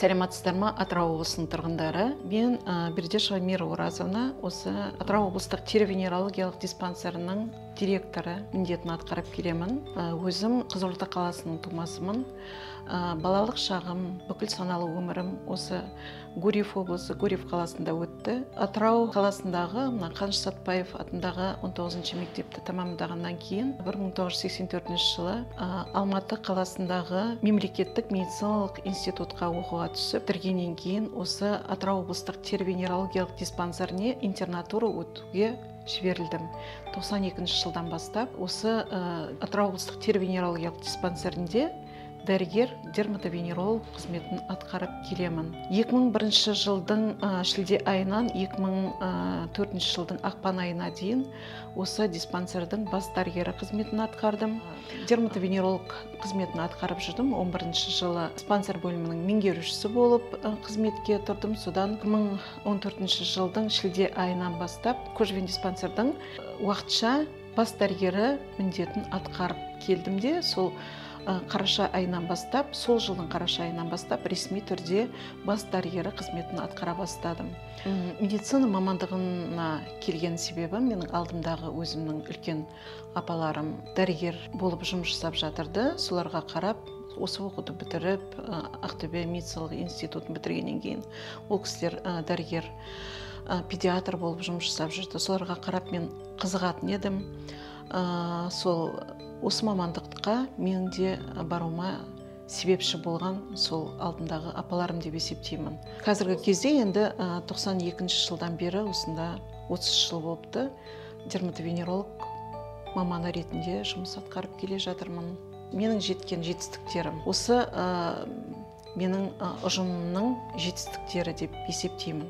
Сәлеметсіздер ме, Атырау облысының тұрғындары? Мен Бердешева Мира Оразовна, осы Атырау облыстық тері-венерологиялық диспансерінің директоры міндетін атқарып келемін. Өзім Қызылорда қаласының тумасымын. Балалық шағым, бүкіл саналы өмірім осы Гурьев облысы, Гурьев қаласында өтті. Атырау қаласындағы Қаныш Сәтпаев атындағы 19-ші мектепті тамамдағаннан кейін 1984 жылы Алматы қаласындағы мемлекеттік медициналық институтқа оқуға түсіп, бітіргеннен кейін осы Атырау облыстық тері-венерологиялық диспансеріне интернатура өтуге жіберілдім. 92 жылдан бастап осы Атырау облыстық тері-венерологиялық диспансерінде дәрігер дерматовенеролог қызметін атқарып келемін. 2001 жылдың шілде айынан 2004 жылдың ақпан айына дейін осы диспансердің бас дәрігері қызметін атқардым. Дерматовенеролог қызметін атқарып жүрдім. 11 жылы диспансер бөлімінің меңгерушісі болып қызметке тұрдым. Содан 2014 жылдың шілде айынан бастап Кожвен диспансердің уақытша бас дәрігері міндетін атқарып келдім де, сол қараша айынан бастап, сол жылдың қараша айынан бастап ресми түрде бас дәрігері қызметін атқара бастадым. Медицина мамандығына келген себебі менің алдымдағы өзімнің үлкен апаларым дәрігер болып жұмыс жасап жатырды. Соларға қарап, осы оқуды бітіріп, Ақтөбе медициналық институтын бітіргеннен кейін ол кісілер дәрігер, педиатр болып жұмыс жасап жүрді. Соларға қарап мен қызығатын едім. Осы мамандыққа мен де баруыма себепші болған сол алдымдағы апаларым деп есептеймін. Қазіргі кезде енді 92 жылдан бері осында 30 жыл болыпты. Дерматовенеролог маманы ретінде жұмыс атқарып келе жатырмын. Менің жеткен жетістіктерім осы менің ұжымымның жетістіктері деп есептеймін.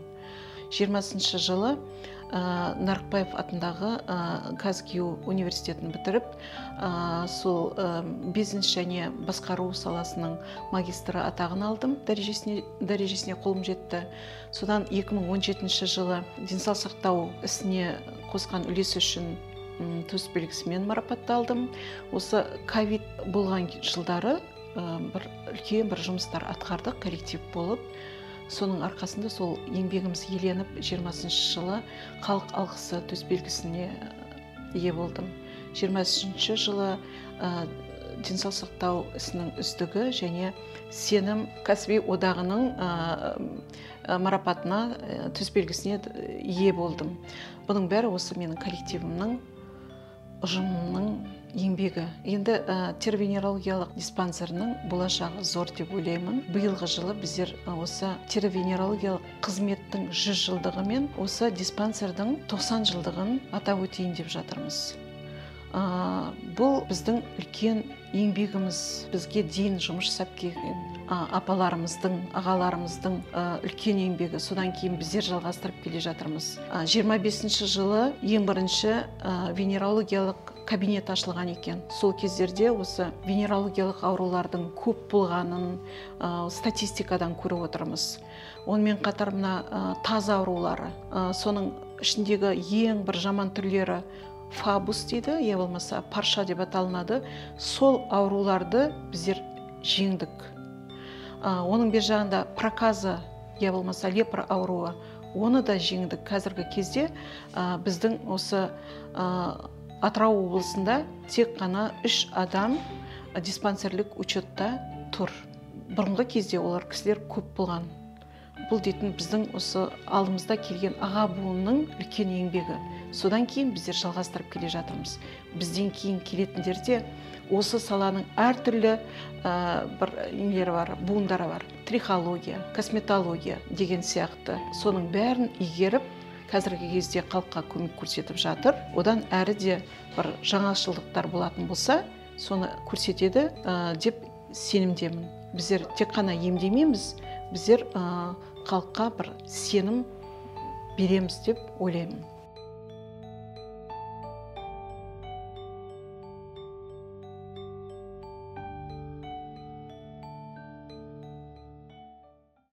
20 жылы Нарықбаев атындағы Казгиу университетін бітіріп, сол бизнес және басқару саласының магистрі атағын алдым, дәрежесіне қолым жетті. Содан 2017 жылы денсаулық сақтау ісіне қосқан үлесі үшін төсбелгісімен марапатталдым. Осы ковид болған жылдары үлкен бір жұмыстар атқардық, коллектив болып. Соның арқасында сол еңбегіміз еленіп, 20 жылы халық алғысы төсбелгісіне ие болдым. 20 жылы денсаулық сақтау ісінің үздігі және сенім кәсіби одағының марапатына төсбелгісіне ие болдым. Бұның бәрі осы менің коллективімнің, ұжымымның еңбегі. Енді тері-венерологиялық диспансерінің болашағы зор деп ойлаймын. Биылғы жылы біздер осы тері-венерологиялық қызметтің 100 жылдығы мен осы диспансердің 90 жылдығын атап өтейін деп жатырмыз. Бұл біздің үлкен еңбегіміз, бізге дейін жұмыс жасап келген апаларымыздың, ағаларымыздың үлкен еңбегі. Содан кейін біздер жалғастырып келе жатырмыз. 25 жылы ең бірінші венерологиялық кабинет ашылған екен. Сол кездерде осы венерологиялық аурулардың көп болғанын статистикадан көріп отырмыз. Онымен қатар мына таза аурулары, соның ішіндегі ең бір жаман түрлері фабус дейді, я болмаса парша деп аталынады. Сол ауруларды біздер жеңдік. Оның бер жағында проказа, я болмаса лепра ауруы, оны да жеңдік. Қазіргі кезде біздің осы Атырау облысында тек қана 3 адам диспансерлік учетта тұр. Бұрынғы кезде олар кісілер көп болған. Бұл дейтін біздің осы алдымызда келген аға буынның үлкен еңбегі. Содан кейін біздер жалғастырып келе жатырмыз. Бізден кейін келетіндер де осы саланың әртүрлі бір нелері бар, буындары бар. Трихология, косметология деген сияқты. Соның бәрін игеріп, қазіргі кезде халыққа көмек көрсетіп жатыр. Одан әрі де бір жаңашылдықтар болатын болса, соны көрсетеді деп сенімдемін. Біздер тек қана емдемейміз, біздер халыққа бір сенім береміз деп ойлаймын.